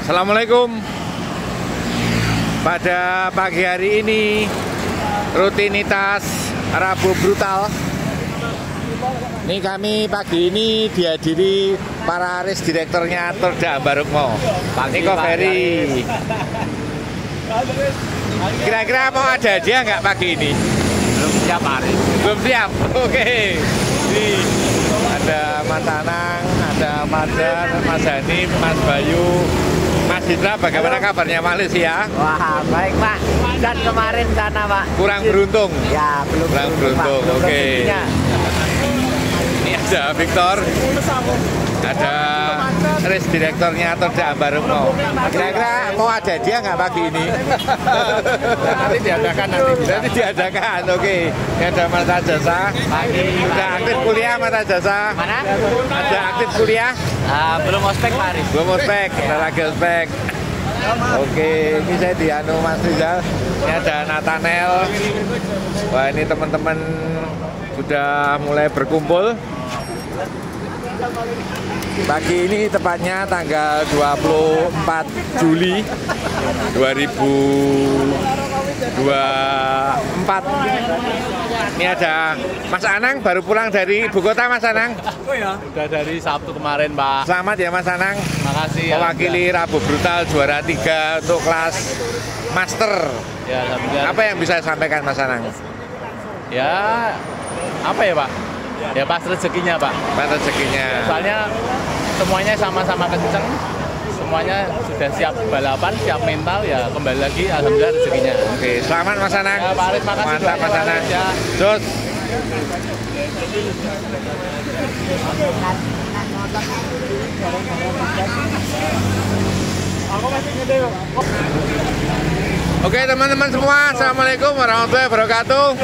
Assalamualaikum. Pada pagi hari ini rutinitas Rabu Brutal. Ini kami pagi ini dihadiri para race direkturnya Tour de Ambarukmo. Niko Ferry. Kira-kira mau ada hadiah nggak pagi ini? Belum siap, Ari. Belum siap. Oke. Nih, ada Mas Anang, ada Mas Dan, Mas Hanif, Mas Bayu, Mas Citra. Bagaimana kabarnya Malaysia? Wah, baik, Pak. Dan kemarin sana, Pak. Kurang beruntung. Ya, belum Kurang beruntung. Pak. Oke. Ini ada Victor. Ada race direkturnya Tour de Ambarukmo. Kira-kira mau ada dia nggak pagi ini? Nanti diadakan Nanti diadakan. Oke. Ini ada Mata Jasa. Udah aktif kuliah Mata Jasa. Mana? Ada aktif kuliah? Belum ospek, Pak Ari. Belum ospek. Ada lagi ospek. Oke, ini saya di Mas Rizal. Ini ada Nathanael. Wah, ini teman-teman sudah mulai berkumpul. Pagi ini tepatnya tanggal 24 Juli 2024. Ini ada Mas Anang baru pulang dari ibu kota, Mas Anang. Oh ya? Udah dari Sabtu kemarin, Pak. Selamat ya Mas Anang. Makasih. Mewakili Rabu Brutal juara 3 untuk kelas Master. Ya, alhamdulillah. Apa yang bisa sampaikan Mas Anang? Ya, apa ya, Pak? Ya pas rezekinya, Pak. Pas rezekinya. Soalnya semuanya sama-sama kenceng. Semuanya sudah siap balapan, siap mental, ya kembali lagi alhamdulillah rezekinya. Oke, selamat Mas Anang. Ya, Pak Aris, makasih. Mantap Mas Anang. Ya. Terus. Oke teman-teman semua, Assalamualaikum warahmatullahi wabarakatuh.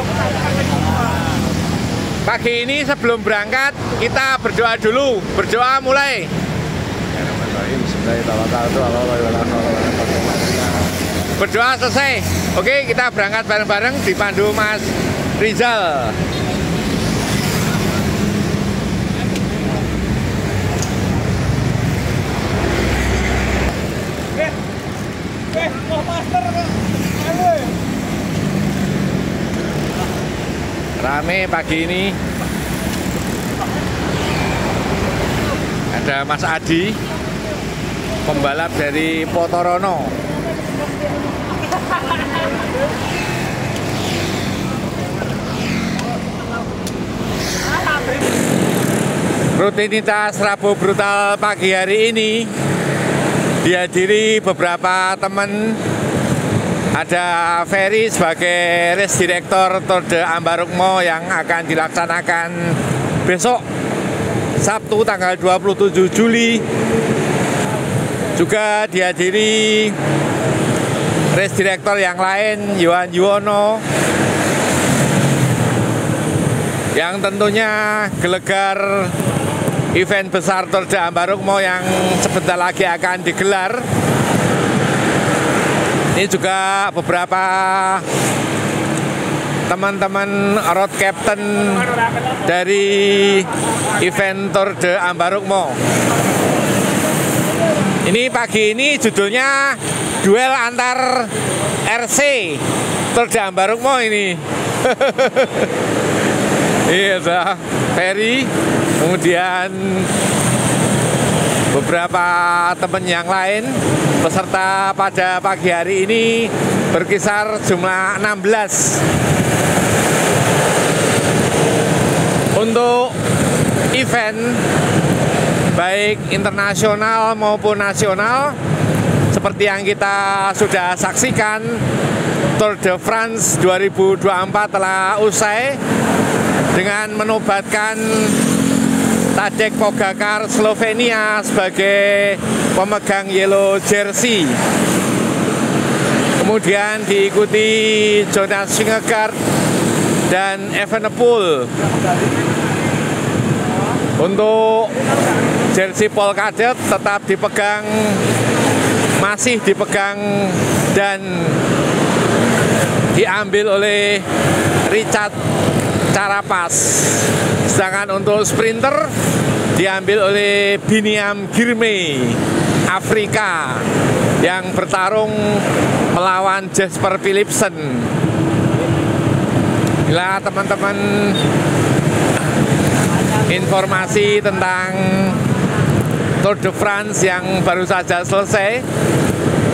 Pagi ini sebelum berangkat kita berdoa dulu. Berdoa mulai. Berdoa selesai. Oke, kita berangkat bareng-bareng dipandu Mas Rizal. Rame pagi ini. Ada Mas Adi, pembalap dari Potorono. Rutinitas Rabu Brutal pagi hari ini dihadiri beberapa teman. Ada Ferry sebagai race director Tour de Ambarukmo yang akan dilaksanakan besok Sabtu tanggal 27 Juli. Juga dihadiri race director yang lain, Yohan Yuwono, yang tentunya gelegar event besar Tour de Ambarukmo yang sebentar lagi akan digelar. Ini juga beberapa teman-teman road captain dari event Tour de Ambarukmo. Ini pagi ini judulnya duel antar RC Tour de Ambarukmo ini. Ini ada Ferry, kemudian beberapa teman yang lain. Peserta pada pagi hari ini berkisar jumlah 16. Untuk event baik internasional maupun nasional seperti yang kita sudah saksikan, Tour de France 2024 telah usai dengan menobatkan Tadej Pogacar Slovenia sebagai pemegang yellow jersey. Kemudian diikuti Jonas Vingegaard dan Evenepoel. Untuk jersey Polka Dot tetap masih dipegang dan diambil oleh Richard Carapaz. Sedangkan untuk sprinter diambil oleh Biniam Girmay Afrika yang bertarung melawan Jasper Philipsen. Bila teman-teman informasi tentang Tour de France yang baru saja selesai,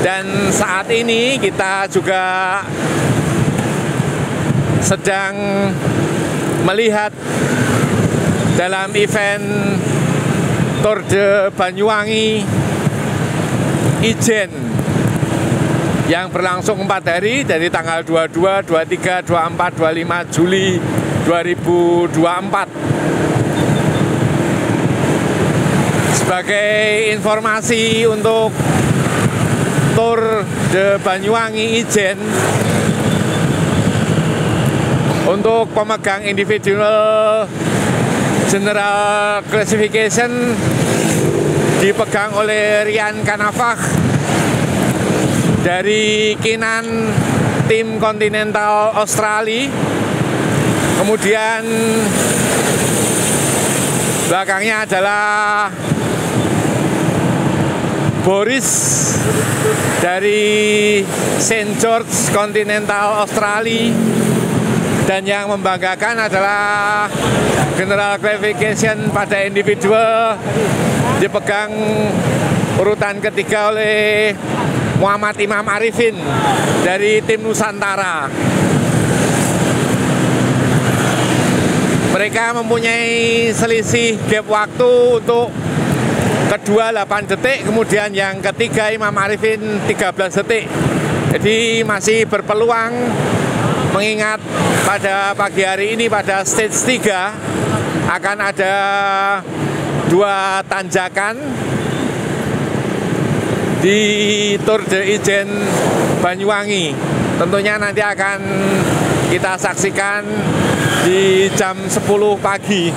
dan saat ini kita juga sedang melihat dalam event Tour de Banyuwangi Ijen yang berlangsung 4 hari dari tanggal 22, 23, 24, 25 Juli 2024. Sebagai informasi untuk Tour de Banyuwangi Ijen, untuk pemegang individual general classification dipegang oleh Ryan Kanavach dari Kinan tim Continental Australia. Kemudian belakangnya adalah Boris dari St. George Continental Australia. Dan yang membanggakan adalah General Classification pada individual dipegang urutan ketiga oleh Muhammad Imam Arifin dari tim Nusantara. Mereka mempunyai selisih gap waktu untuk kedua 8 detik, kemudian yang ketiga Imam Arifin 13 detik. Jadi masih berpeluang, mengingat pada pagi hari ini pada stage 3 akan ada 2 tanjakan di Tour de Ijen Banyuwangi. Tentunya nanti akan kita saksikan di jam 10 pagi.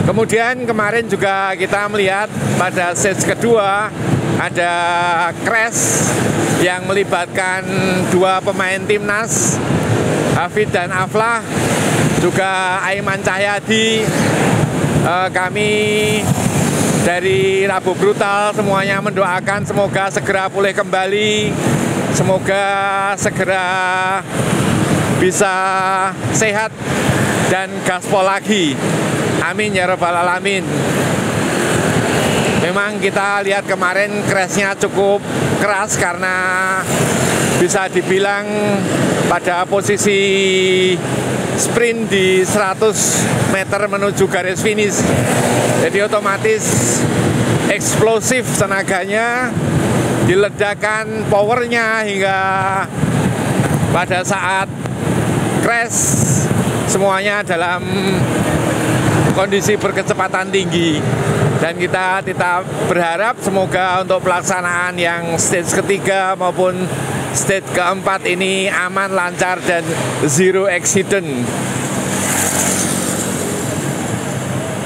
Kemudian kemarin juga kita melihat pada stage kedua ada crash yang melibatkan 2 pemain timnas, Hafid dan Aflah, juga Aiman Cahyadi. Kami dari Rabu Brutal semuanya mendoakan semoga segera pulih kembali, semoga segera bisa sehat dan gaspol lagi. Amin ya rabbal alamin. Memang kita lihat kemarin crashnya cukup keras karena bisa dibilang pada posisi sprint di 100 meter menuju garis finish. Jadi otomatis eksplosif tenaganya, diledakkan powernya hingga pada saat crash semuanya dalam kondisi berkecepatan tinggi. Dan kita berharap semoga untuk pelaksanaan yang stage ketiga maupun stage keempat ini aman, lancar, dan zero accident.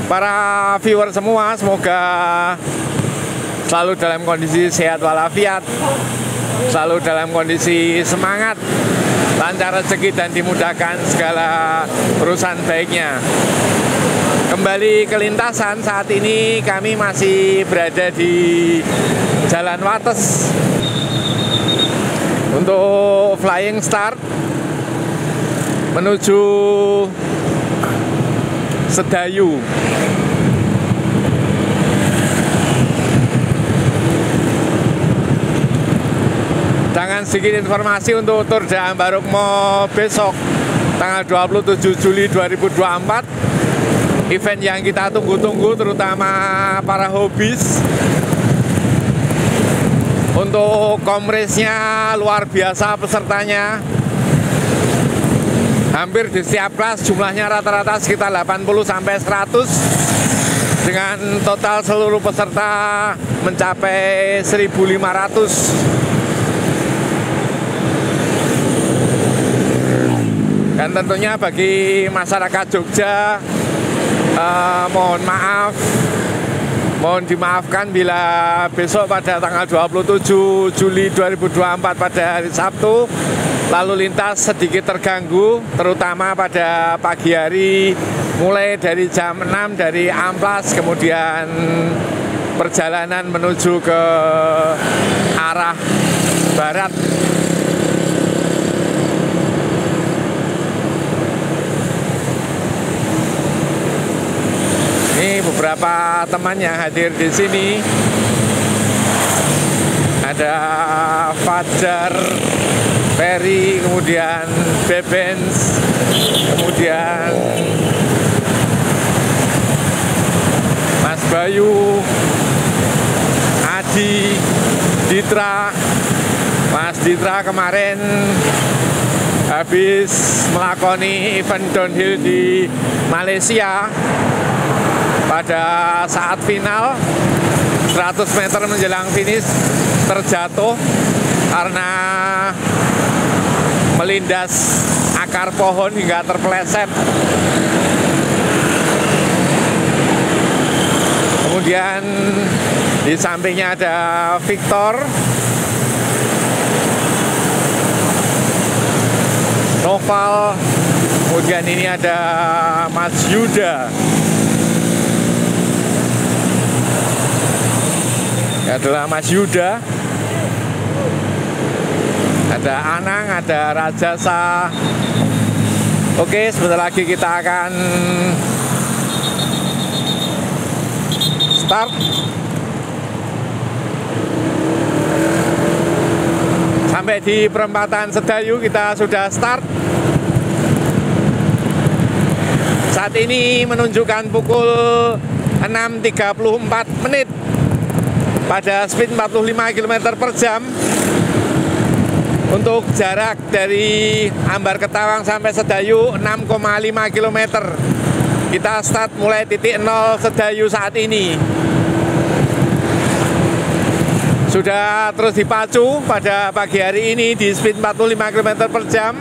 Para viewer semua semoga selalu dalam kondisi sehat walafiat, selalu dalam kondisi semangat, lancar rezeki, dan dimudahkan segala urusan baiknya. Kembali ke lintasan, saat ini kami masih berada di Jalan Wates untuk flying start menuju Sedayu. Dengan sedikit informasi untuk Tour de Ambarukmo besok tanggal 27 Juli 2024, event yang kita tunggu-tunggu terutama para hobis. Untuk komresnya luar biasa pesertanya, hampir di setiap kelas jumlahnya rata-rata sekitar 80-100, dengan total seluruh peserta mencapai 1.500. Dan tentunya bagi masyarakat Jogja, mohon dimaafkan bila besok pada tanggal 27 Juli 2024 pada hari Sabtu lalu lintas sedikit terganggu, terutama pada pagi hari, mulai dari jam 6 dari Amplas, kemudian perjalanan menuju ke arah barat. Ini beberapa teman yang hadir di sini. Ada Fajar, Ferry, kemudian Bebens, kemudian Mas Bayu, Adi, Ditra. Mas Ditra kemarin habis melakoni event downhill di Malaysia. Pada saat final 100 meter menjelang finish terjatuh karena melindas akar pohon hingga terpeleset. Kemudian di sampingnya ada Victor, Noval, kemudian ini ada Mas Yuda. Adalah Mas Yuda, ada Anang, ada Rajasa. Oke, sebentar lagi kita akan start. Sampai di perempatan Sedayu kita sudah start. Saat ini menunjukkan pukul 6.34 menit. Pada speed 45 km per jam. Untuk jarak dari Ambar Ketawang sampai Sedayu 6,5 km. Kita start mulai titik 0 Sedayu saat ini. Sudah terus dipacu pada pagi hari ini di speed 45 km per jam.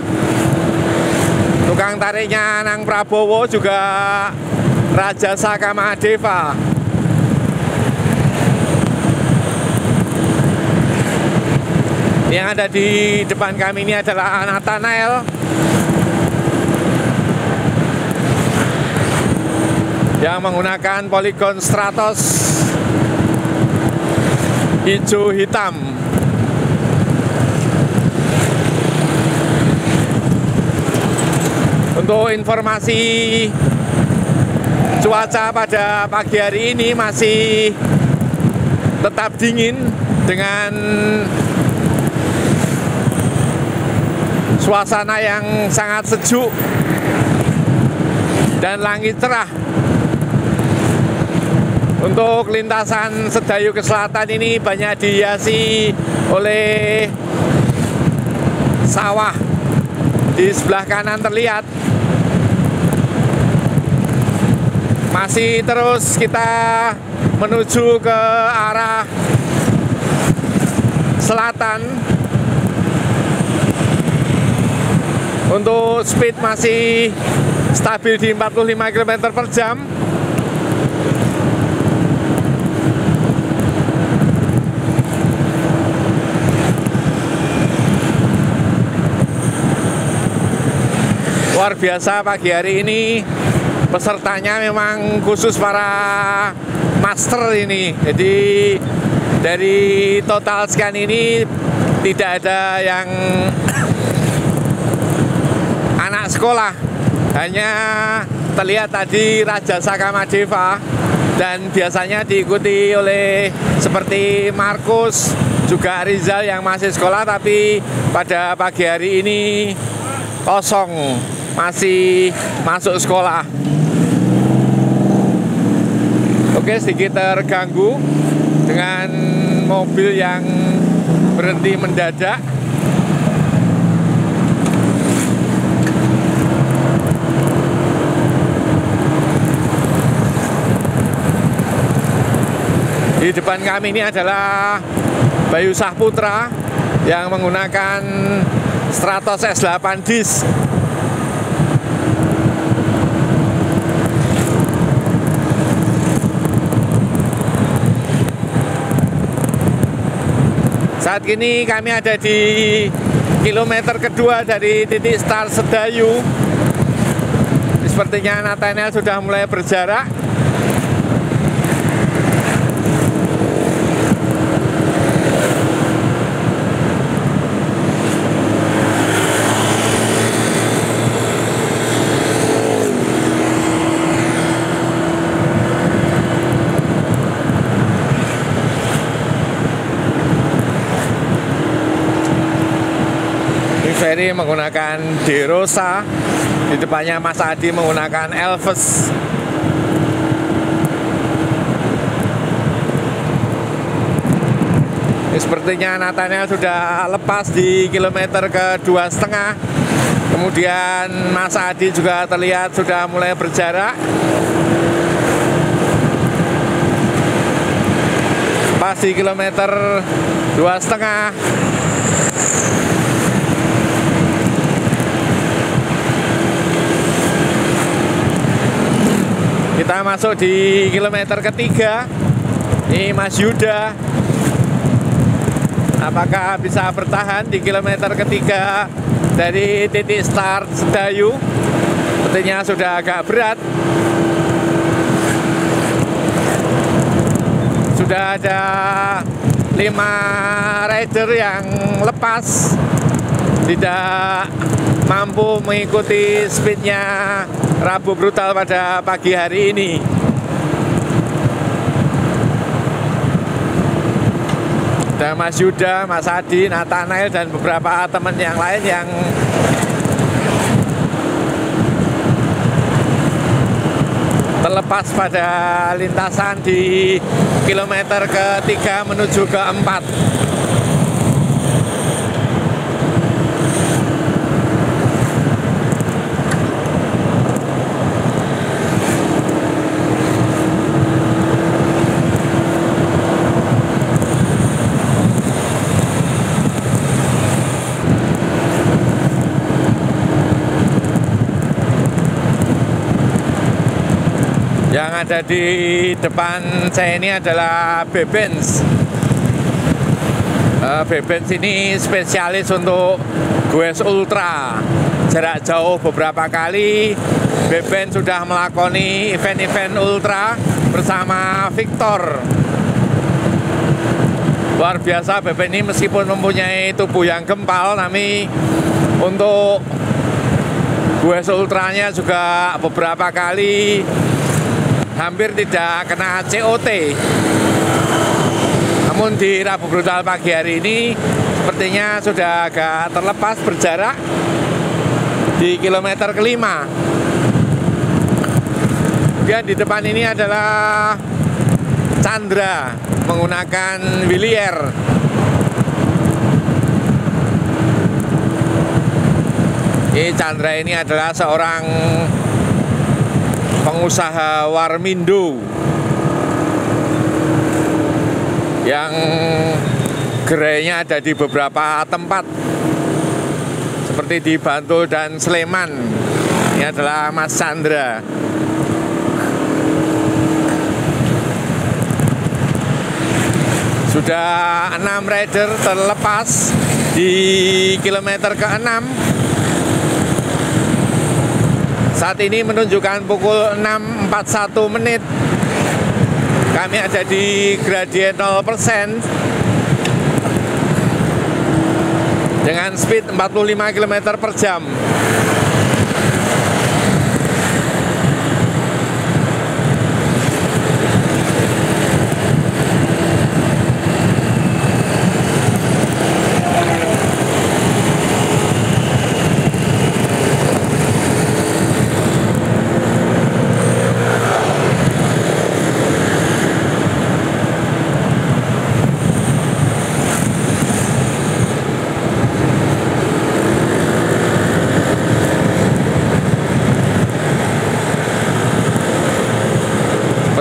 Tukang tariknya Anang Prabowo, juga Rajasa Kamadeva. Yang ada di depan kami ini adalah Nathanael yang menggunakan Polygon Stratos hijau hitam. Untuk informasi cuaca pada pagi hari ini masih tetap dingin dengan suasana yang sangat sejuk dan langit cerah. Untuk lintasan Sedayu ke selatan ini banyak dihiasi oleh sawah. Di sebelah kanan terlihat. Masih terus kita menuju ke arah selatan. Untuk speed masih stabil di 45 km per jam. Luar biasa pagi hari ini, pesertanya memang khusus para master ini. Jadi dari total sekian ini tidak ada yang anak sekolah, hanya terlihat tadi Rajasa Kamadeva, dan biasanya diikuti oleh seperti Markus, juga Rizal yang masih sekolah, tapi pada pagi hari ini kosong, masih masuk sekolah. Oke, sedikit terganggu dengan mobil yang berhenti mendadak. Di depan kami ini adalah Bayu Sahputra yang menggunakan Stratos S8 Disc. Saat ini kami ada di kilometer kedua dari titik start Sedayu. Sepertinya Nathaniel sudah mulai berjarak. Ferry menggunakan Derosa, di depannya Mas Adi menggunakan Elves. Sepertinya Nathaniel sudah lepas di kilometer ke 2,5. Kemudian Mas Adi juga terlihat sudah mulai berjarak. Pas di kilometer 2,5. Kita masuk di kilometer ketiga. Ini Mas Yuda, apakah bisa bertahan di kilometer ketiga dari titik start Sedayu? Sepertinya sudah agak berat. Sudah ada 5 rider yang lepas, tidak mampu mengikuti speednya Rabu Brutal pada pagi hari ini. Ada Mas Yuda, Mas Adi, Nathaniel, dan beberapa teman yang lain yang terlepas pada lintasan di kilometer ke-3 menuju ke-4. Yang ada di depan saya ini adalah Bebens. Bebens ini spesialis untuk goes ultra jarak jauh. Beberapa kali Bebens sudah melakoni event-event ultra bersama Victor. Luar biasa Bebens ini, meskipun mempunyai tubuh yang gempal, tapi untuk goes ultranya juga beberapa kali hampir tidak kena COT. Namun di Rabu Brutal pagi hari ini sepertinya sudah agak terlepas berjarak di kilometer ke-5. Dan di depan ini adalah Chandra menggunakan Willier. Chandra ini adalah seorang pengusaha Warmindo yang gerainya ada di beberapa tempat seperti di Bantul dan Sleman. Ini adalah Mas Chandra. Sudah 6 rider terlepas di kilometer ke-6. Saat ini menunjukkan pukul 6.41 menit. Kami ada di gradien 0% dengan speed 45 km per jam.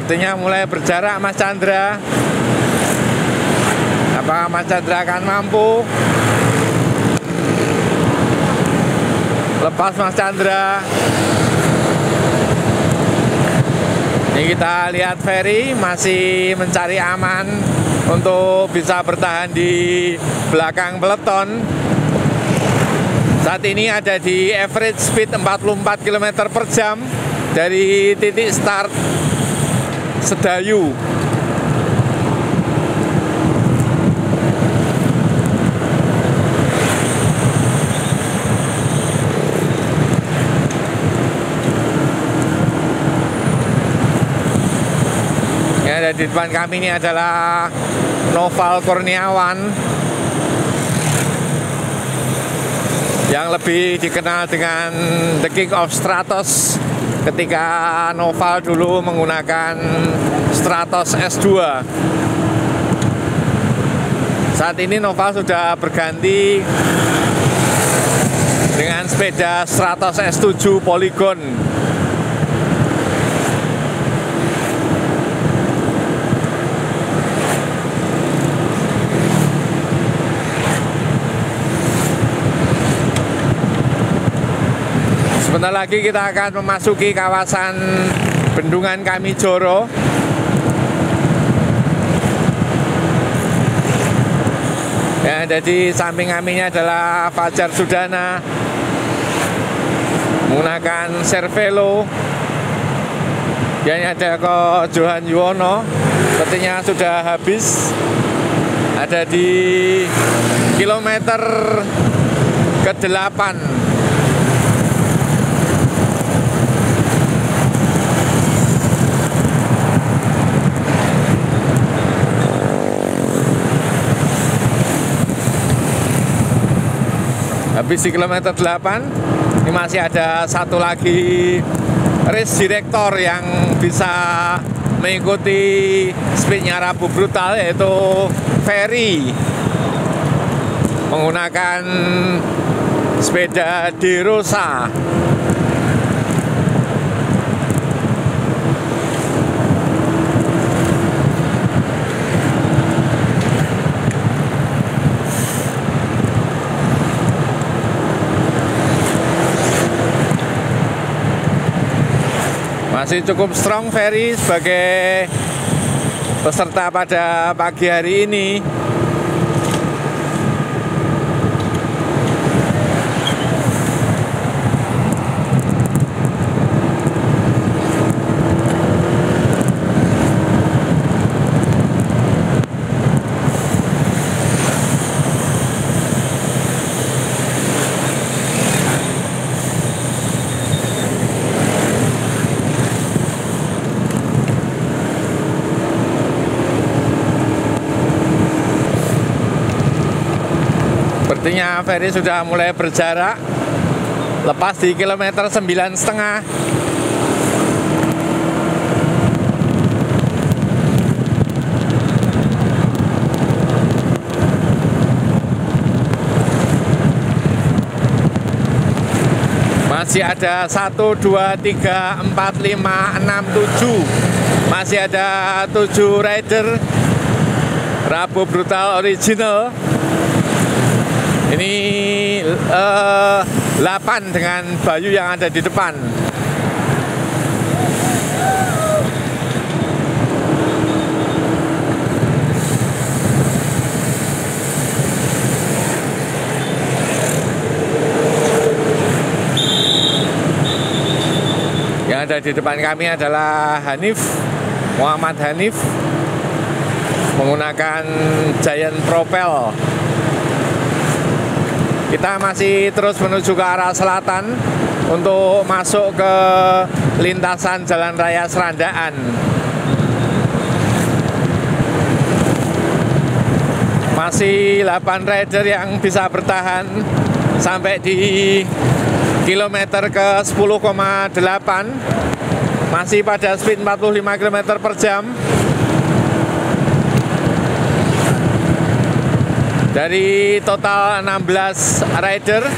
Sepertinya mulai berjarak Mas Chandra. Apakah Mas Chandra akan mampu? Lepas Mas Chandra. Ini kita lihat Ferry masih mencari aman untuk bisa bertahan di belakang peleton. Saat ini ada di average speed 44 km per jam dari titik start Sedayu. Yang ada di depan kami ini adalah Noval Kurniawan, yang lebih dikenal dengan The King of Stratos ketika Noval dulu menggunakan Stratos S2. Saat ini Noval sudah berganti dengan sepeda Stratos S7 Polygon. Sebentar lagi kita akan memasuki kawasan Bendungan Kamijoro. Yang ada di samping kami adalah Fajar Sudana menggunakan Cervelo. Yang ada ke Johan Yuwono, sepertinya sudah habis. Ada di kilometer ke-8. Habis di kilometer 8, ini masih ada satu lagi race director yang bisa mengikuti speednya Rabu Brutal, yaitu Ferry menggunakan sepeda Derosa. Masih cukup strong Ferry sebagai peserta pada pagi hari ini. Sepertinya Ferry sudah mulai berjarak, lepas di kilometer 9,5. Masih ada 1, 2, 3, 4, 5, 6, 7. Masih ada 7 rider Rabu Brutal original. Ini 8 dengan Bayu yang ada di depan. Yang ada di depan kami adalah Hanif, Muhammad Hanif, menggunakan Giant Propel. Kita masih terus menuju ke arah selatan untuk masuk ke lintasan Jalan Raya Serandaan. Masih 8 rider yang bisa bertahan sampai di kilometer ke 10,8. Masih pada speed 45 km per jam. Dari total 16 rider,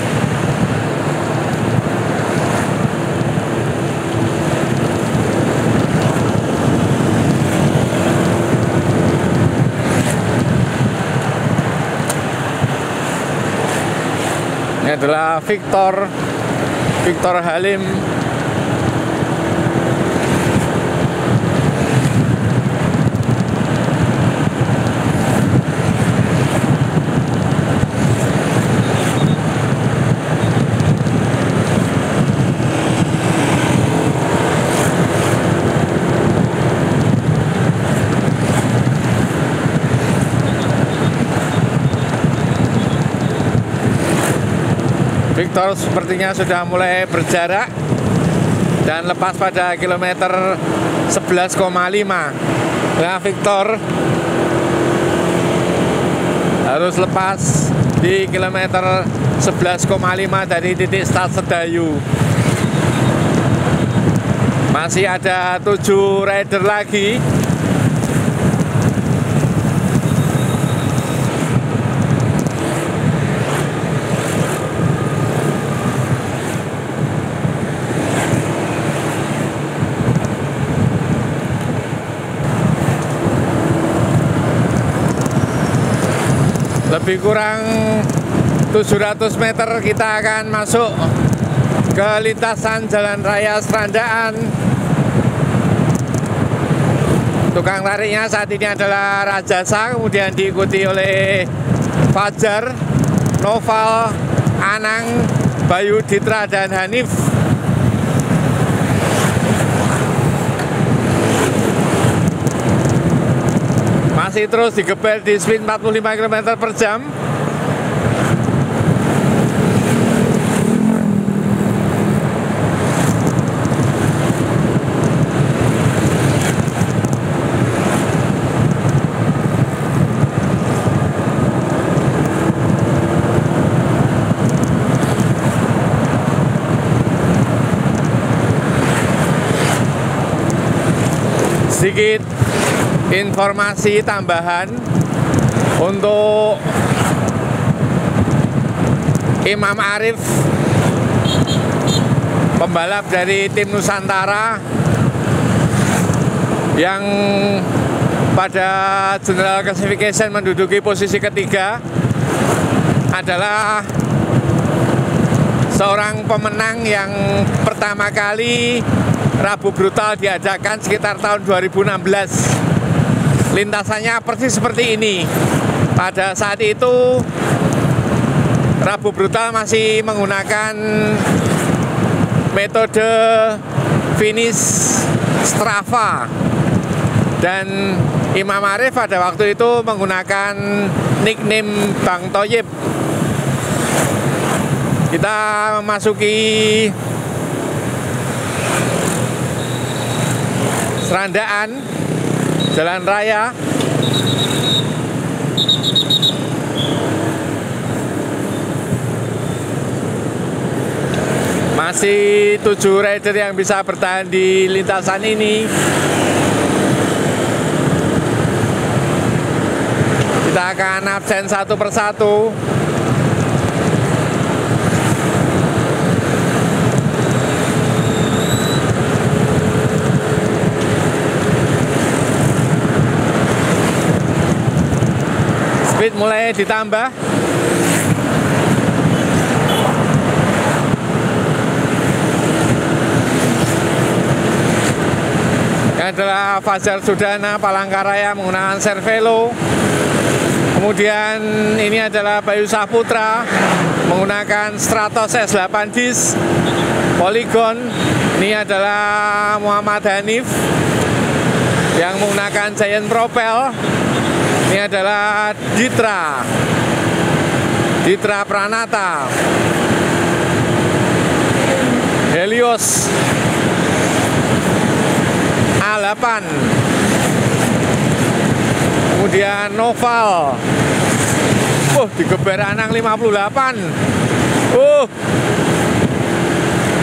ini adalah Victor Halim. Victor sepertinya sudah mulai berjarak dan lepas pada kilometer 11,5. Nah, Victor harus lepas di kilometer 11,5 dari titik start Sedayu. Masih ada 7 rider lagi. Lebih kurang 700 meter kita akan masuk ke lintasan Jalan Raya Serandaan. Tukang tariknya saat ini adalah Rajasa, kemudian diikuti oleh Fajar, Noval, Anang, Bayu Ditra, dan Hanif. Masih terus digeber di speed 45 km per jam. Sedikit informasi tambahan untuk Imam Arif, pembalap dari tim Nusantara yang pada General Classification menduduki posisi ketiga, adalah seorang pemenang yang pertama kali Rabu Brutal diadakan sekitar tahun 2016. Lintasannya persis seperti ini. Pada saat itu Rabu Brutal masih menggunakan metode finish Strava, dan Imam Arif pada waktu itu menggunakan nickname Bang Toyib. Kita memasuki Serandaan, jalan raya. Masih 7 rider yang bisa bertahan di lintasan ini. Kita akan absen satu persatu. Speed mulai ditambah. Yang adalah Fajar Sudana Palangkaraya menggunakan Cervelo. Kemudian ini adalah Bayu Saputra menggunakan Stratos S8 Disc Polygon. Ini adalah Muhammad Hanif yang menggunakan Giant Propel. Ini adalah Ditra Pranata, Helios A8, kemudian Noval. Digeber Anang 58.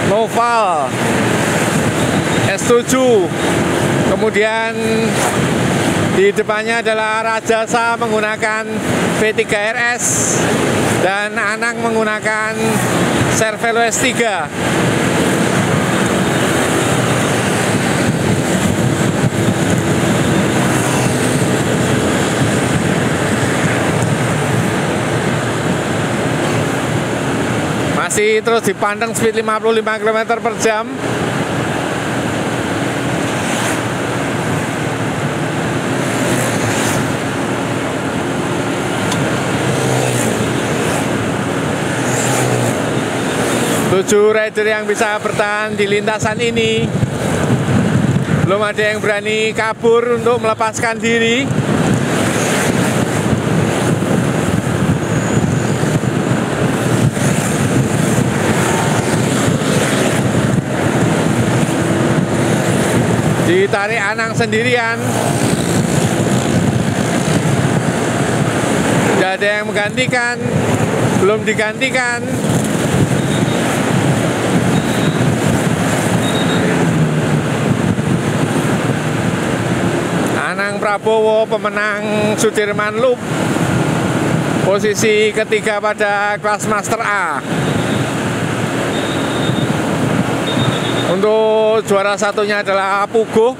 Noval S7. Kemudian di depannya adalah Rajasa menggunakan V3 RS dan Anang menggunakan Cervelo S3. Masih terus dipandang speed 55 km per jam. Tujuh rider yang bisa bertahan di lintasan ini. Belum ada yang berani kabur untuk melepaskan diri. Ditarik Anang sendirian. Tidak ada yang menggantikan. Belum digantikan. Anang Prabowo pemenang Sudirman Loop, posisi ketiga pada kelas Master A. Untuk juara satunya adalah Puguh,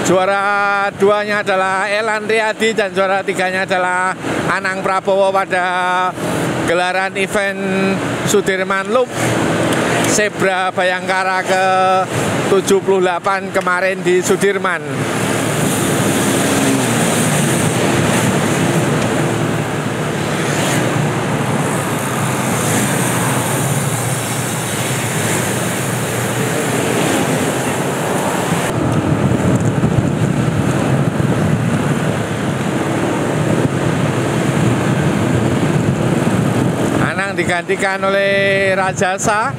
juara duanya adalah Elan Riyadi, dan juara tiganya adalah Anang Prabowo pada gelaran event Sudirman Loop Zebra Bayangkara ke-78 kemarin di Sudirman. Digantikan oleh Rajasa.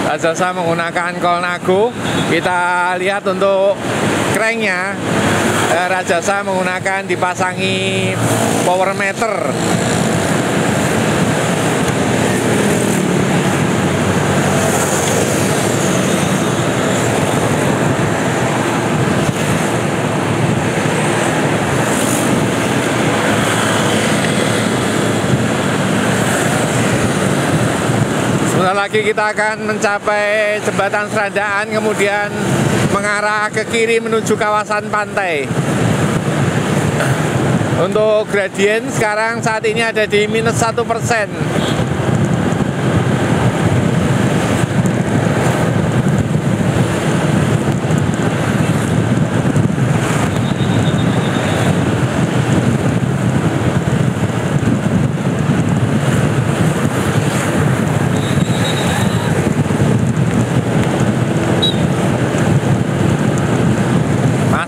Rajasa menggunakan Colnago. Kita lihat untuk cranknya, Rajasa menggunakan dipasangi power meter. Sebentar lagi kita akan mencapai jembatan Serandaan, kemudian mengarah ke kiri menuju kawasan pantai. Untuk gradien sekarang saat ini ada di -1%.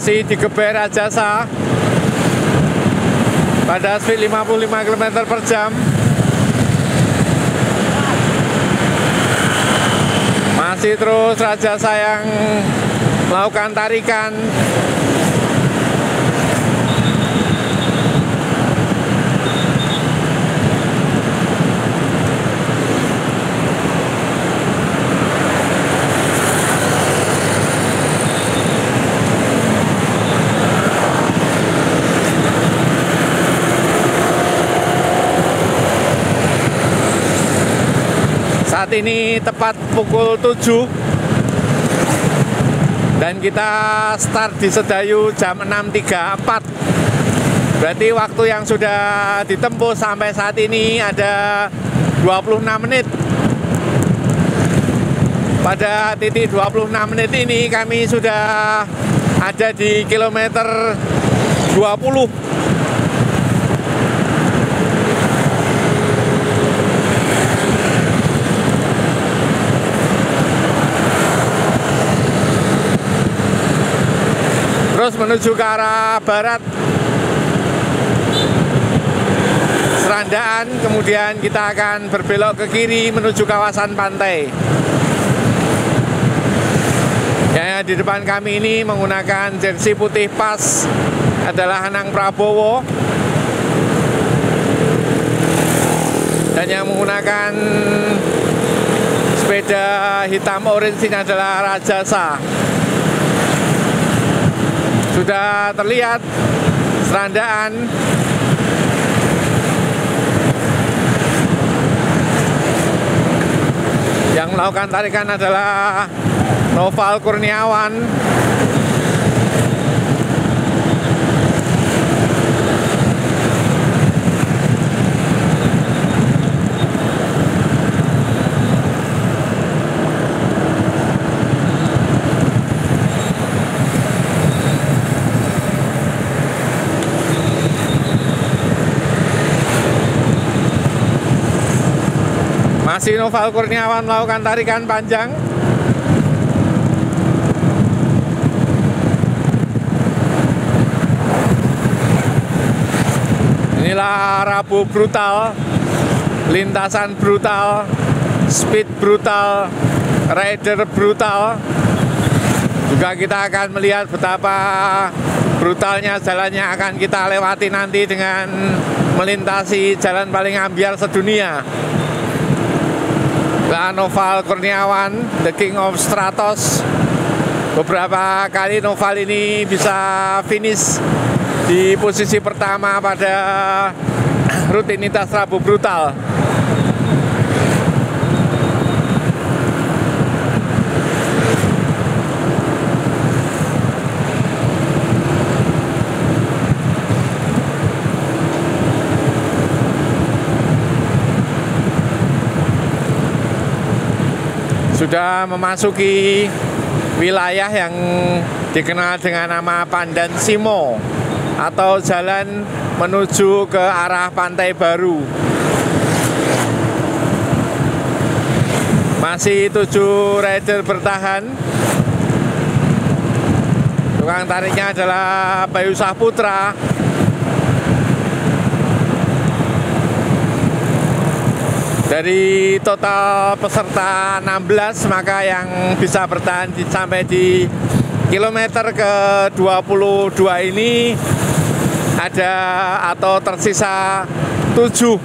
Masih digeber Rajasa pada speed 55 km/jam. Masih terus Rajasa yang melakukan tarikan. Saat ini tepat pukul 7 dan kita start di Sedayu jam 6.34. Berarti waktu yang sudah ditempuh sampai saat ini ada 26 menit. Pada titik 26 menit ini kami sudah ada di kilometer 20. Terus menuju ke arah barat Serandaan, kemudian kita akan berbelok ke kiri menuju kawasan pantai. Yang di depan kami ini menggunakan jersey putih pas adalah Anang Prabowo, dan yang menggunakan sepeda hitam orange ini adalah Rajasa. Sudah terlihat Serandaan. Yang melakukan tarikan adalah Noval Kurniawan. Masih Noval Kurniawan melakukan tarikan panjang. Inilah Rabu brutal, lintasan brutal, speed brutal, rider brutal. Juga kita akan melihat betapa brutalnya jalannya akan kita lewati nanti dengan melintasi jalan paling ambyar sedunia. Noval Kurniawan, the King of Stratos. Beberapa kali Noval ini bisa finish di posisi pertama pada rutinitas Rabu brutal. Sudah memasuki wilayah yang dikenal dengan nama Pandan Simo atau jalan menuju ke arah Pantai Baru. Masih 7 rider bertahan. Tukang tariknya adalah Bayu Saputra. Dari total peserta 16, maka yang bisa bertahan sampai di kilometer ke-22 ini ada atau tersisa 7.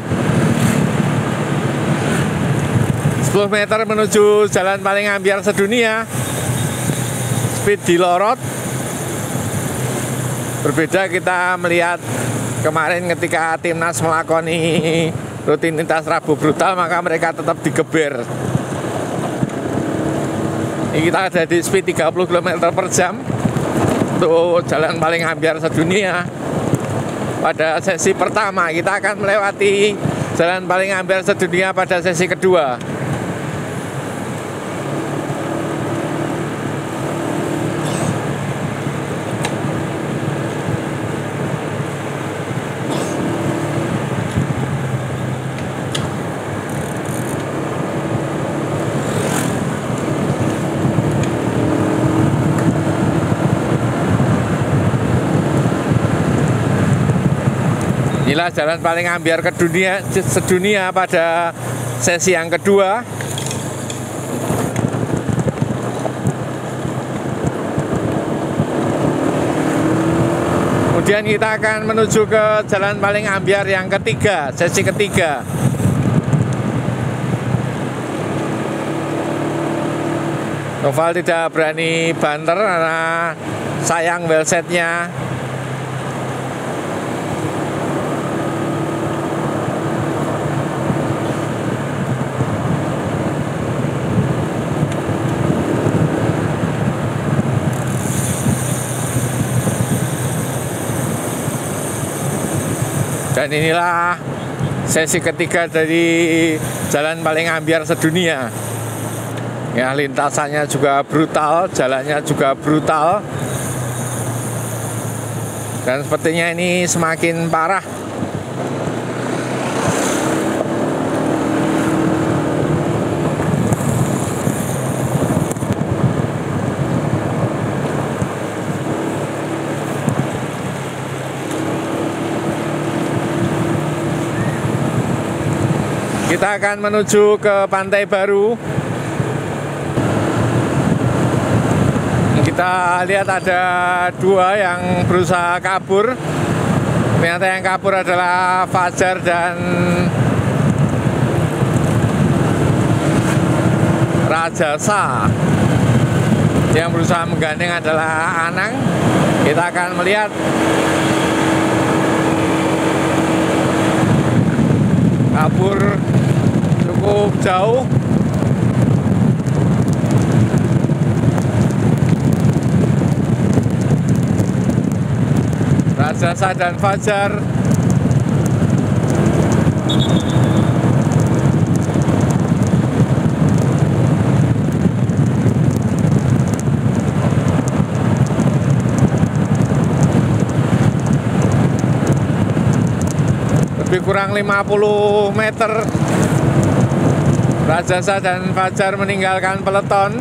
10 meter menuju jalan paling ambyar sedunia. Speed dilorot. Berbeda kita melihat kemarin ketika timnas melakoni rutinitas Rabu brutal, maka mereka tetap digeber. Ini kita ada di speed 30 km per jam untuk jalan paling ambyar sedunia. Pada sesi pertama kita akan melewati jalan paling ambyar sedunia pada sesi kedua. Inilah jalan paling ambyar sedunia pada sesi yang kedua. Kemudian kita akan menuju ke jalan paling ambyar yang ketiga, sesi ketiga. Noval tidak berani banter karena sayang wheelsetnya. Dan inilah sesi ketiga dari jalan paling ambyar sedunia. Ya, lintasannya juga brutal, jalannya juga brutal. Dan sepertinya ini semakin parah. Kita akan menuju ke Pantai Baru. Kita lihat ada 2 yang berusaha kabur. Ternyata yang kabur adalah Fajar dan Rajasa. Yang berusaha menggandeng adalah Anang. Kita akan melihat kabur cukup jauh. Rajasa dan Fajar. Lebih kurang 50 meter. Rajasa dan Fajar meninggalkan peloton,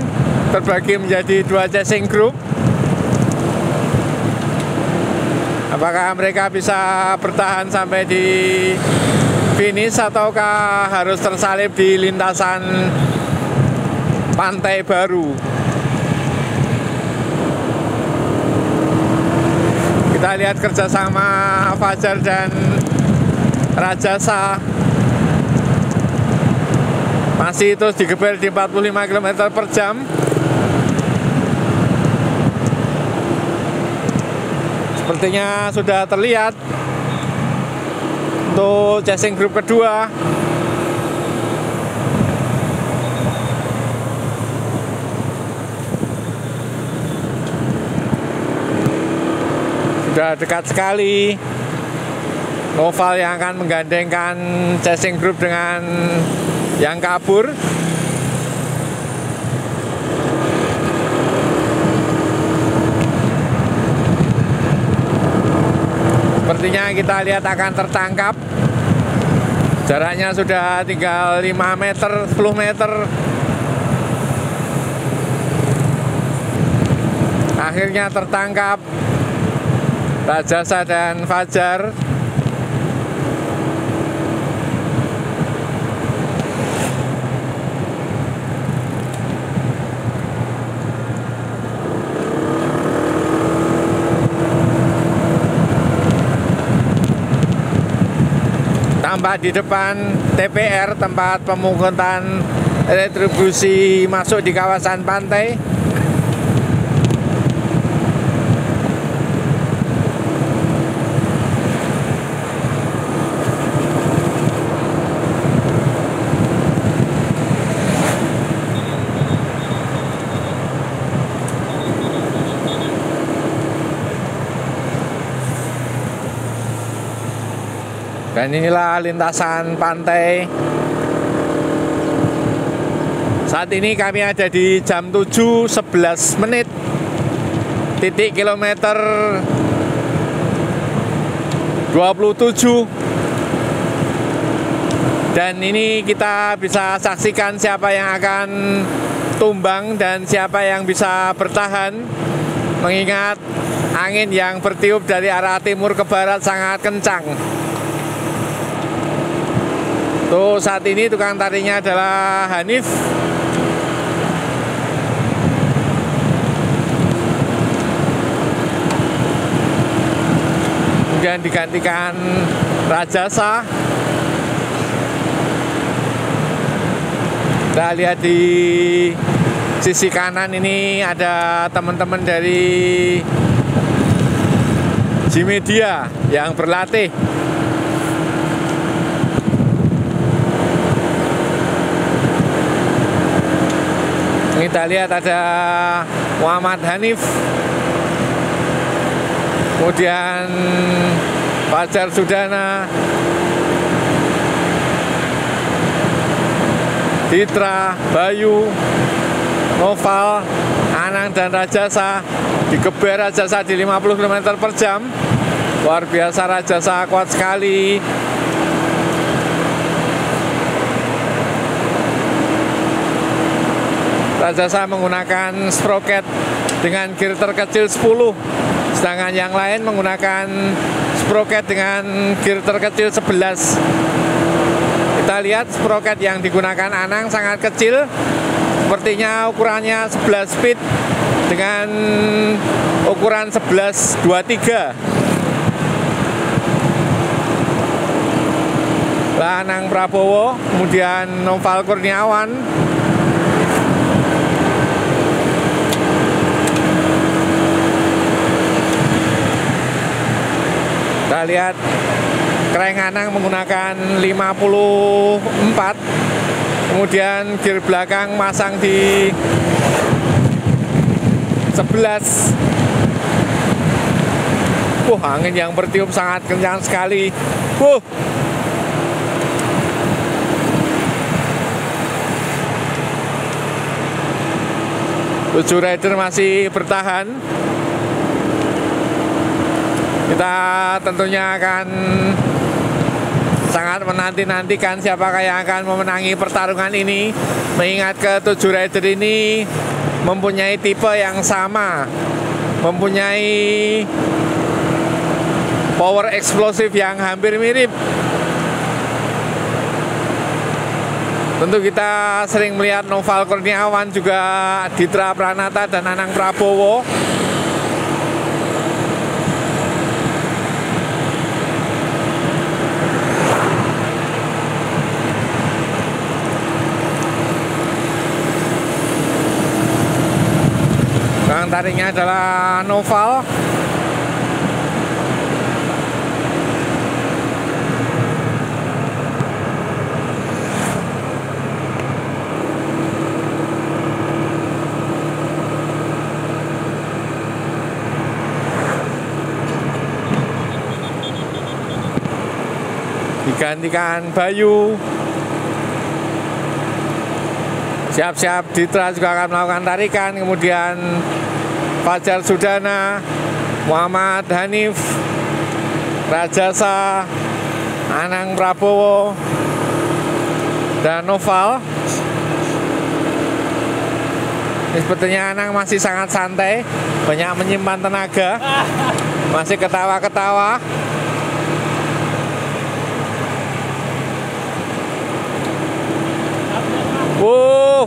terbagi menjadi 2 chasing group. Apakah mereka bisa bertahan sampai di finish ataukah harus tersalib di lintasan Pantai Baru? Kita lihat kerjasama Fajar dan Rajasa masih terus digeber di 45 km/jam. Sepertinya sudah terlihat untuk chasing group kedua. Sudah dekat sekali. Noval yang akan menggandengkan chasing group dengan yang kabur. Sepertinya kita lihat akan tertangkap. Jaraknya sudah tinggal 5 meter, 10 meter. Akhirnya tertangkap Rajasa dan Fajar. Tampak di depan TPR, tempat pemungutan retribusi masuk di kawasan pantai. Dan inilah lintasan pantai. Saat ini kami ada di jam 7.11 menit, titik kilometer 27. Dan ini kita bisa saksikan siapa yang akan tumbang dan siapa yang bisa bertahan, mengingat angin yang bertiup dari arah timur ke barat sangat kencang. Tuh, saat ini tukang tarinya adalah Hanif. Kemudian digantikan Rajasa. Kita lihat di sisi kanan ini ada teman-teman dari G-Media yang berlatih. Kita lihat ada Muhammad Hanif, kemudian Fajar Sudana, Ditra, Bayu, Noval, Anang dan Rajasa. Digeber Rajasa di 50 km/jam. Luar biasa, Rajasa kuat sekali. Rajasa menggunakan sprocket dengan gear terkecil 10, sedangkan yang lain menggunakan sprocket dengan gear terkecil 11. Kita lihat sprocket yang digunakan Anang sangat kecil, sepertinya ukurannya 11 speed dengan ukuran 11.23. Anang Prabowo, kemudian Noval Kurniawan. Kita lihat Kreng Anang menggunakan 54, kemudian gear belakang masang di 11. Angin yang bertiup sangat kencang sekali. Tujuh rider masih bertahan. Kita tentunya akan sangat menanti-nantikan siapakah yang akan memenangi pertarungan ini, mengingat ke-7 rider ini mempunyai tipe yang sama, mempunyai power eksplosif yang hampir mirip. Tentu kita sering melihat Noval Kurniawan, juga Ditra Pranata dan Anang Prabowo. Tukang tariknya adalah Noval. Digantikan Bayu. Siap-siap Ditra juga akan melakukan tarikan. Kemudian Fajar Sudana, Muhammad Hanif, Rajasa, Anang Prabowo, dan Noval. Ini sepertinya Anang masih sangat santai, banyak menyimpan tenaga, masih ketawa-ketawa.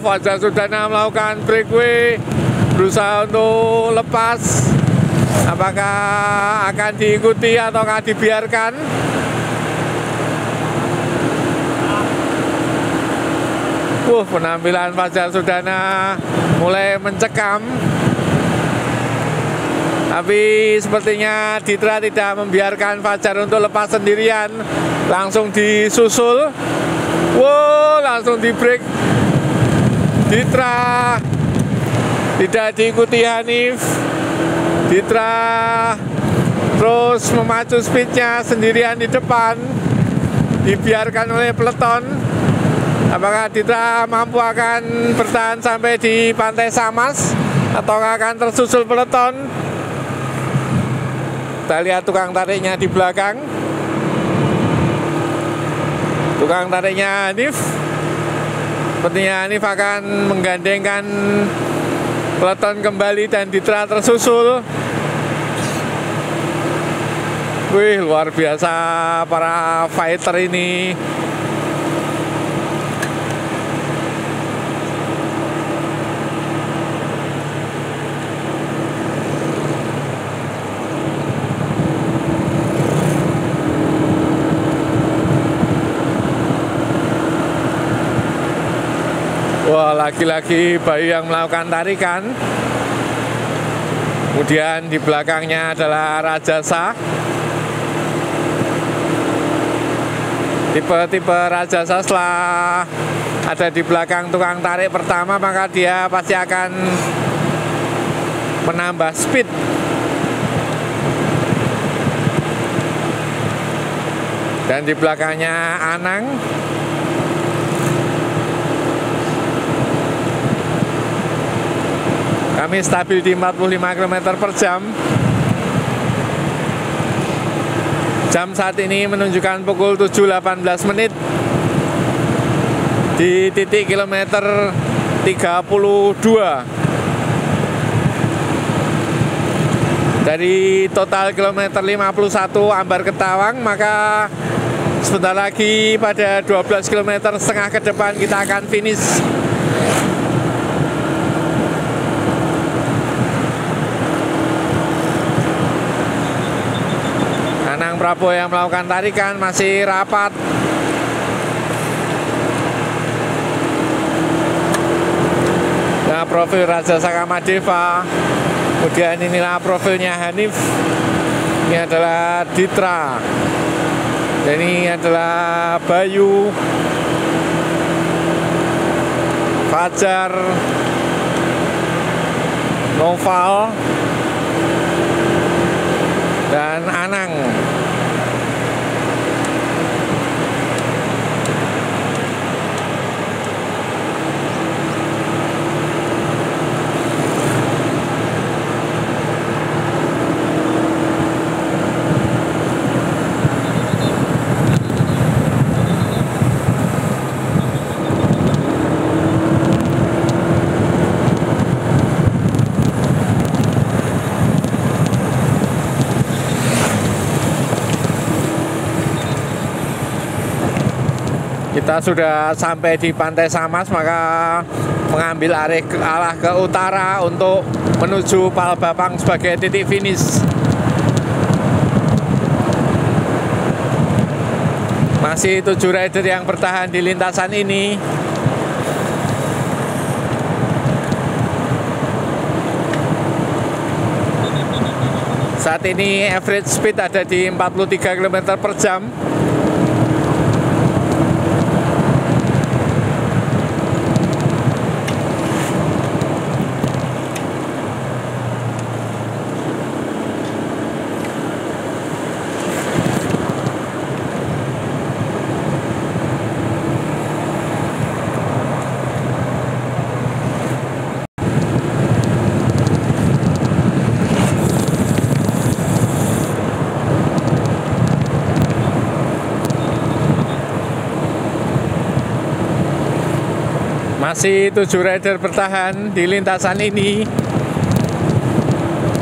Fajar Sudana melakukan breakaway, berusaha untuk lepas. Apakah akan diikuti atau akan dibiarkan? Penampilan Fajar Sudana mulai mencekam. Tapi sepertinya Ditra tidak membiarkan Fajar untuk lepas sendirian. Langsung disusul. Langsung di break Ditra, tidak diikuti Hanif. Ditra terus memacu speednya sendirian di depan, dibiarkan oleh peleton. Apakah Ditra mampu akan bertahan sampai di Pantai Samas atau akan tersusul peleton? Kita lihat tukang tariknya di belakang. Tukang tariknya Hanif. Sepertinya Hanif akan menggandengkan peleton kembali dan Ditra tersusul. Luar biasa para fighter ini. Lagi-lagi Bayu yang melakukan tarikan. Kemudian di belakangnya adalah Rajasa. Tipe-tipe Rajasa setelah ada di belakang tukang tarik pertama, maka dia pasti akan menambah speed. Dan di belakangnya Anang. Kami stabil di 45 km per jam. Jam saat ini menunjukkan pukul 7.18 menit. Di titik kilometer 32. Dari total kilometer 51 Ambar Ketawang, maka sebentar lagi pada 12 km setengah ke depan kita akan finish. Anang Prabowo yang melakukan tarikan masih rapat. Nah, profil Rajasa Kamadeva. Kemudian inilah profilnya Hanif. Ini adalah Ditra. Dan ini adalah Bayu, Fajar, Noval, dan Anang. Kita sudah sampai di Pantai Samas, maka mengambil arah ke utara untuk menuju Palbapang sebagai titik finish. Masih 7 rider yang bertahan di lintasan ini. Saat ini average speed ada di 43 km per jam. Masih 7 rider bertahan di lintasan ini.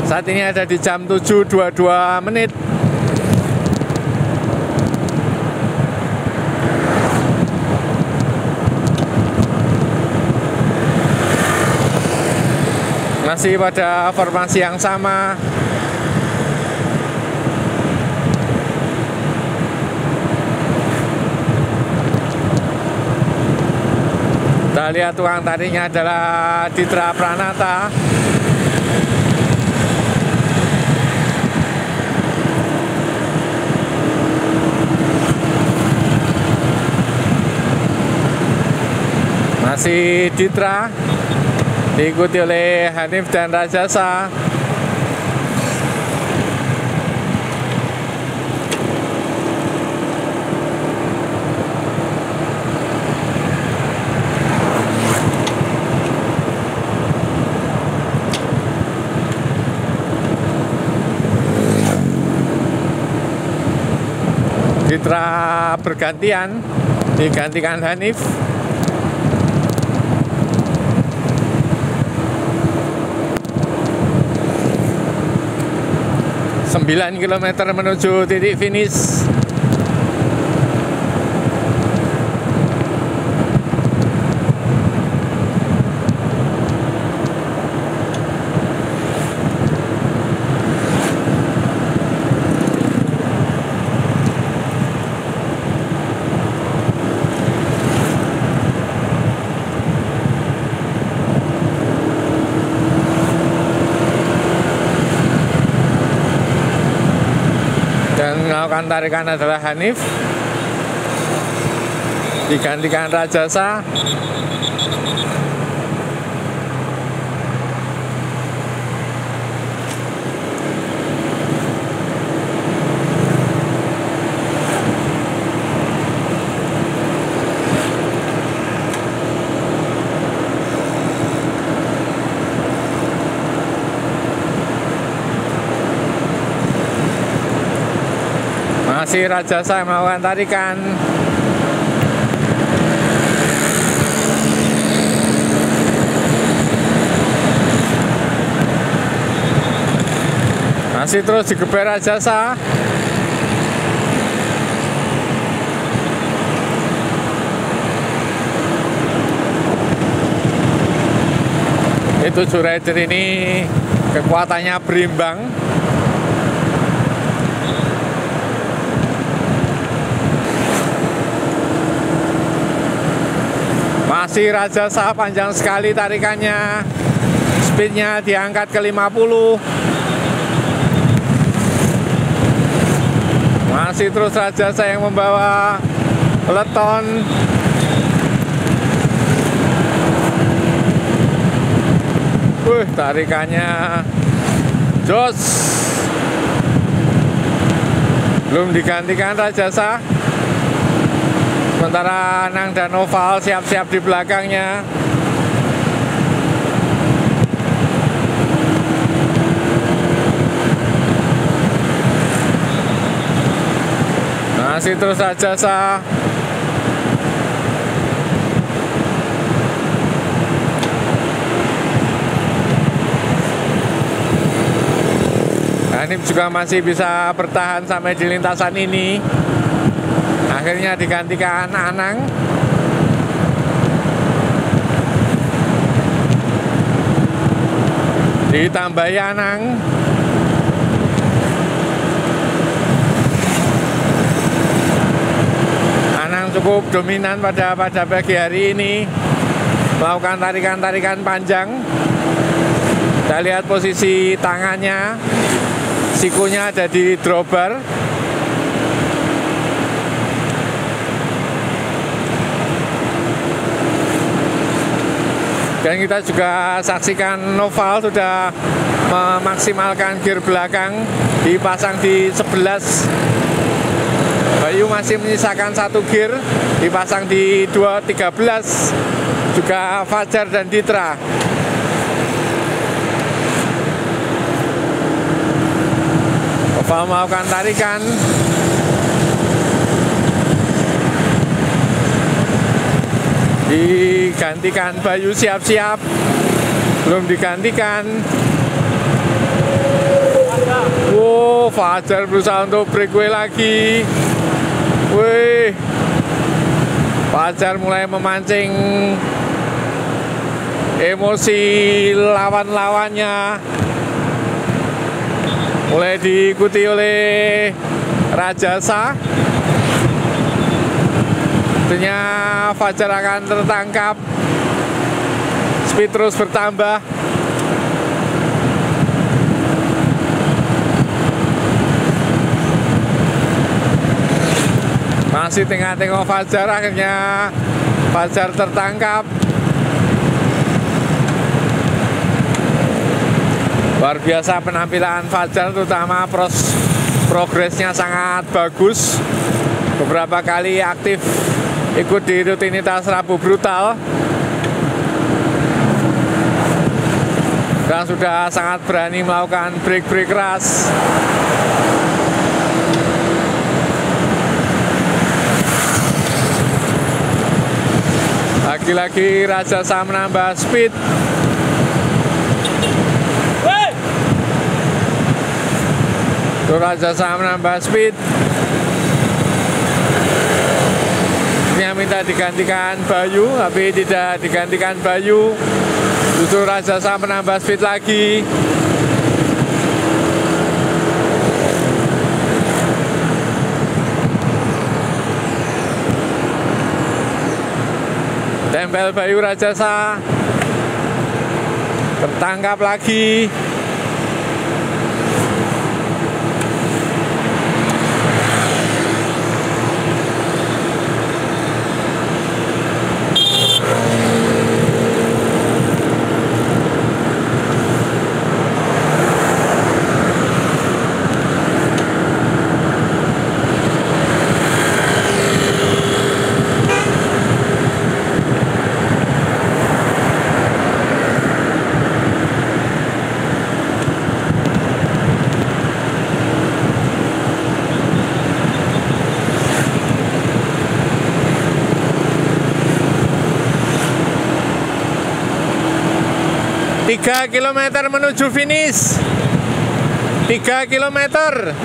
Saat ini ada di jam 7.22 menit. Masih pada formasi yang sama. Kita lihat tukang tarinya adalah Ditra Pranata. Masih Ditra, diikuti oleh Hanif dan Rajasa. Ditra bergantian, digantikan Hanif. Sembilan kilometer menuju titik finish. Melakukan tarikan adalah Hanif, digantikan Rajasa. Masih Rajasa yang melakukan tarikan. Masih terus digeber Rajasa. Itu rider ini kekuatannya berimbang. Masih Rajasa, panjang sekali tarikannya. Speednya diangkat ke 50. Masih terus Rajasa yang membawa peleton. Tarikannya jos. Belum digantikan Rajasa. Sementara Anang dan Oval siap-siap di belakangnya. Masih terus Rajasa. Hanif juga masih bisa bertahan sampai di lintasan ini. Akhirnya digantikan Anang. ditambahi Anang. Anang cukup dominan pada pagi hari ini, melakukan tarikan-tarikan panjang. Kita lihat posisi tangannya, sikunya ada di drawbar. Dan kita juga saksikan Noval sudah memaksimalkan gear belakang, dipasang di 11. Bayu masih menyisakan 1 gear, dipasang di 13. Juga Fajar dan Ditra. Noval melakukan tarikan. Digantikan Bayu, siap-siap. Belum digantikan. Wow, Fajar berusaha untuk breakaway lagi. Wih, Fajar mulai memancing emosi lawan-lawannya. Mulai diikuti oleh Rajasa. Tentunya Fajar akan tertangkap. Speed terus bertambah. Masih tengah-tengah Fajar, akhirnya Fajar tertangkap. Luar biasa penampilan Fajar, terutama progresnya sangat bagus. Beberapa kali aktif ikut di rutinitas Rabu Brutal. Dan sudah sangat berani melakukan break-break keras. Lagi-lagi Rajasa menambah speed. Rajasa menambah speed. Minta digantikan Bayu, tapi tidak digantikan Bayu. Justru Rajasa menambah speed lagi. Tempel Bayu, Rajasa tertangkap lagi. Tiga kilometer menuju finish. 3 kilometer.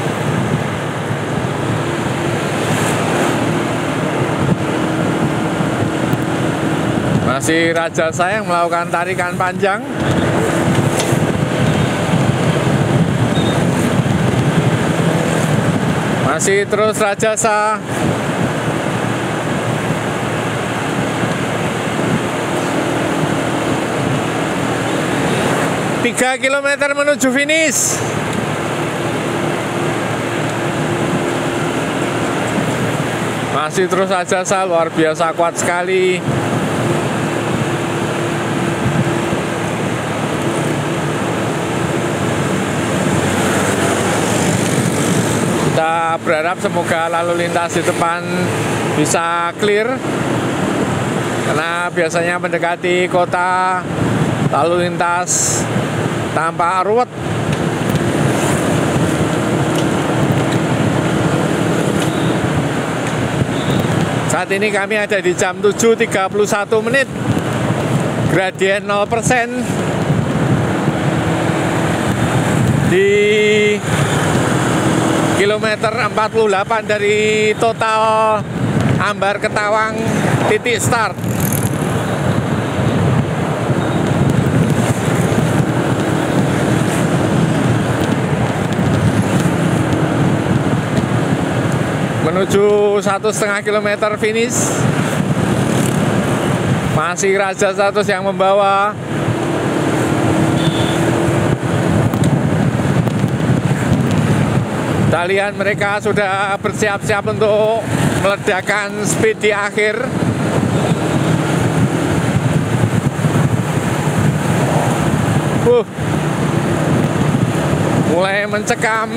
Masih Rajasa yang melakukan tarikan panjang. Masih terus Rajasa. Tiga kilometer menuju finish. Masih terus Rajasa, luar biasa kuat sekali. Kita berharap semoga lalu lintas di depan bisa clear, karena biasanya mendekati kota lalu lintas tampak ruwet. Saat ini kami ada di jam 7.31 menit, gradien 0%. Di kilometer 48 dari total Ambar Ketawang titik start. menuju 1,5 kilometer finish. Masih Raja 100 yang membawa. Kita lihat mereka sudah bersiap-siap untuk meledakkan speed di akhir. Mulai mencekam.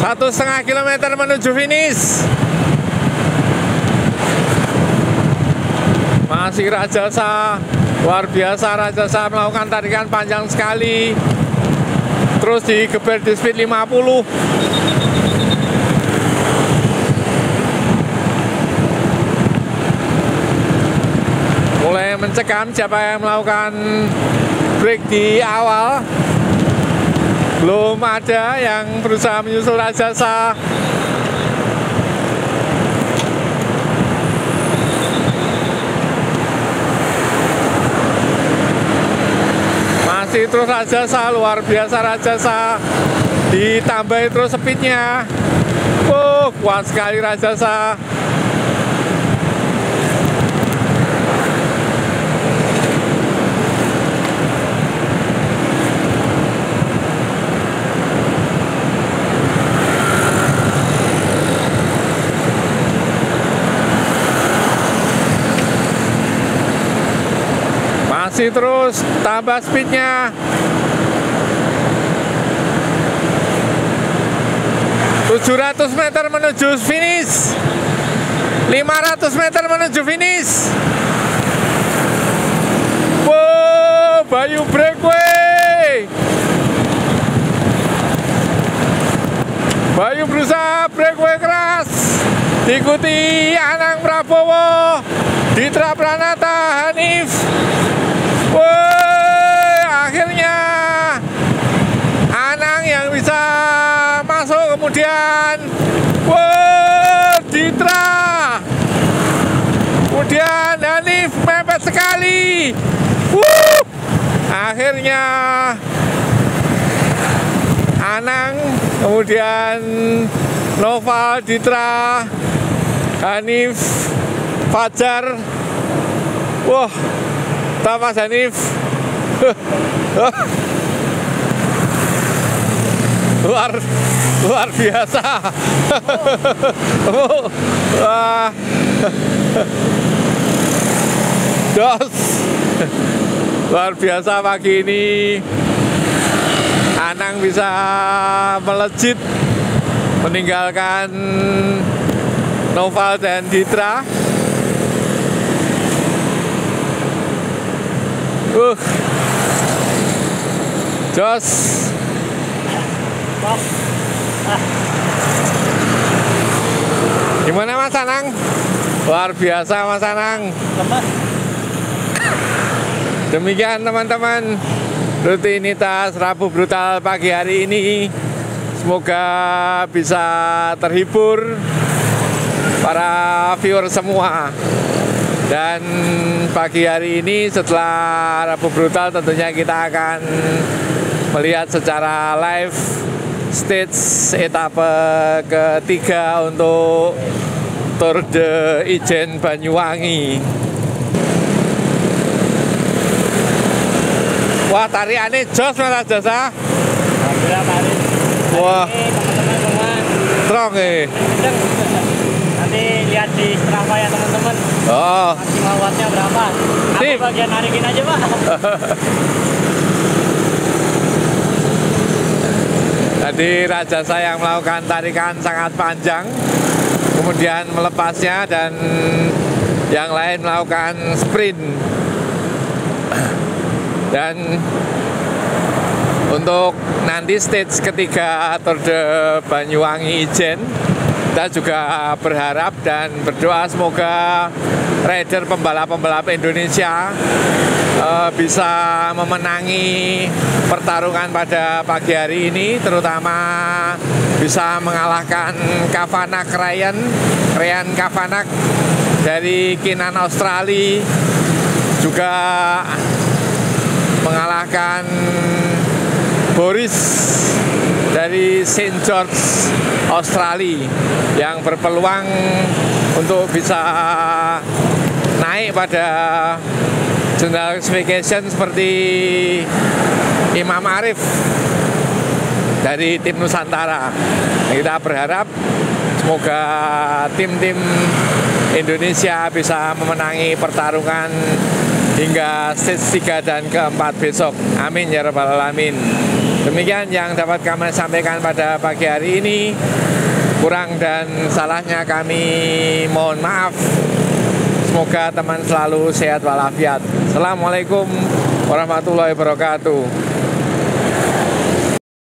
Satu setengah kilometer menuju finish. Masih Rajasa, luar biasa Rajasa melakukan tarikan panjang sekali. Terus digeber di speed 50. Mulai mencekam siapa yang melakukan break di awal. Belum ada yang berusaha menyusul Rajasa. Masih terus Rajasa, luar biasa Rajasa. Ditambah terus speednya. Kuat sekali Rajasa. Masih terus tambah speednya. 700 meter menuju finish. 500 meter menuju finish. Wow, Bayu breakaway. Bayu berusaha breakaway keras. Diikuti Anang Prabowo, Ditra Pranata, Hanif. Akhirnya Anang yang bisa masuk, kemudian Ditra, kemudian Hanif mepet sekali. Akhirnya Anang, kemudian Noval, Ditra, Hanif, Fajar. Mas Hanif. luar biasa. Luar biasa pagi ini. Anang bisa melejit meninggalkan Noval dan Ditra. Jos. Gimana Mas Anang? Luar biasa Mas Anang. Demikian teman-teman, rutinitas Rabu Brutal pagi hari ini. Semoga bisa terhibur para viewer semua. Dan pagi hari ini setelah Rabu Brutal tentunya kita akan melihat secara live stage etape ketiga untuk Tour de Ijen Banyuwangi. Wah, tariannya jos Mas Rajasa. Alhamdulillah Pak. Wah, teman-teman semua strong Nanti lihat di Strava ya teman-teman. Maksimal wattnya berapa? Aku bagian narikin aja Pak. Tadi Rajasa yang melakukan tarikan sangat panjang, kemudian melepasnya, dan yang lain melakukan sprint. Dan untuk nanti stage ketiga Tour de Banyuwangi Ijen, kita juga berharap dan berdoa semoga rider pembalap-pembalap Indonesia bisa memenangi pertarungan pada pagi hari ini, terutama bisa mengalahkan Ryan Kavanagh dari Kenan Australia, juga mengalahkan Boris dari St. George Australia yang berpeluang untuk bisa naik pada General Classification seperti Imam Arif dari tim Nusantara. Kita berharap semoga tim-tim Indonesia bisa memenangi pertarungan hingga stage 3 dan keempat besok. Amin ya rabbal alamin. Demikian yang dapat kami sampaikan pada pagi hari ini. Kurang dan salahnya kami mohon maaf. Semoga teman selalu sehat walafiat. Assalamualaikum warahmatullahi wabarakatuh.